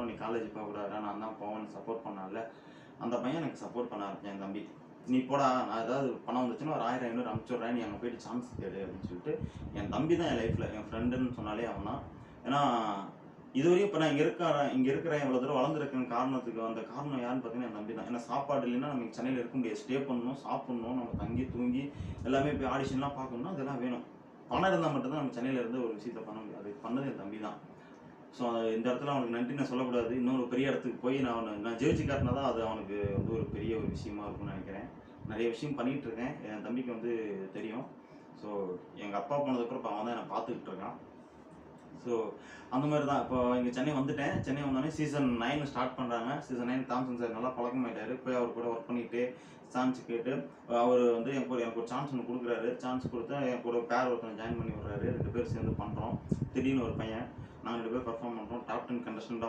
நீ காலேஜ் போகக்கூடாதா, நான் தான் போவேன்னு சப்போர்ட் பண்ணான்ல, அந்த பையன் எனக்கு சப்போர்ட் பண்ண ஆரம்பிச்சான் என் தம்பி. நீ போடா, நான் ஏதாவது பணம் வந்துச்சுன்னா ஒரு 1000 500 அனுப்பிச்சி விட்றேன், நீ அங்கே போயிட்டு சான்ஸ் தேடு அப்படின்னு சொல்லிட்டு என் தம்பி தான் என் லைஃப்பில் என் ஃப்ரெண்டுன்னு சொன்னாலே அவன் தான். ஏன்னா இதுவரையும் இப்போ நான் இங்கே இருக்கிறேன் இவ்வளோ தூரம் வளர்ந்துருக்கேன் காரணத்துக்கு அந்த காரணம் யாருன்னு பார்த்தீங்கன்னா என் தம்பி தான். ஏன்னா சாப்பாடு இல்லைன்னா நம்ம சென்னையில் இருக்க முடியாது, ஸ்டே பண்ணணும், சாப்பிட்ணும், நம்ம தங்கி தூங்கி எல்லாமே போய் ஆடிஷன்லாம் பார்க்கணும்னா அதெல்லாம் வேணும். பணம் இருந்தால் மட்டும்தான் நம்ம சென்னையில் இருந்து ஒரு விஷயத்தை பண்ண முடியாது. அது பண்ணது என் தம்பி தான். ஸோ இந்த இடத்துல அவனுக்கு நன்றி நான் சொல்லக்கூடாது. இன்னொரு பெரிய இடத்துக்கு போய் நான் ஜெயிச்சு காட்டினா தான் அது அவனுக்கு வந்து ஒரு பெரிய ஒரு விஷயமா இருக்கும்னு நினைக்கிறேன். நிறைய விஷயம் பண்ணிகிட்டு இருக்கேன், என் தம்பிக்கு வந்து தெரியும். ஸோ எங்கள் அப்பா போனதுக்கப்புறம் இப்போ அவன் தான் என்னை பார்த்துக்கிட்டு இருக்கான். ஸோ அந்த மாதிரி தான் இப்போ இங்கே சென்னை வந்துட்டேன். சென்னை வந்தோடனே சீசன் 9 ஸ்டார்ட் பண்ணுறாங்க. சீசன் 9 தாம்சன் சார் நல்லா பழக்கமாயிட்டாரு. போய் அவர் கூட ஒர்க் பண்ணிட்டு சான்ஸ் கேட்டு அவர் வந்து எனக்கு ஒரு சான்ஸ் ஒன்று கொடுக்குறாரு. சான்ஸ் கொடுத்தா என் கூட பேர் ஒருத்தனை ஜாயின் பண்ணி விட்றாரு. 2 பேர் சேர்ந்து பண்ணுறோம். திடீர்னு ஒரு பையன், நாங்கள் 2 பேர் பர்ஃபார்ம் பண்ணுறோம். டாப் 10 கண்டஸ்டண்ட்டாக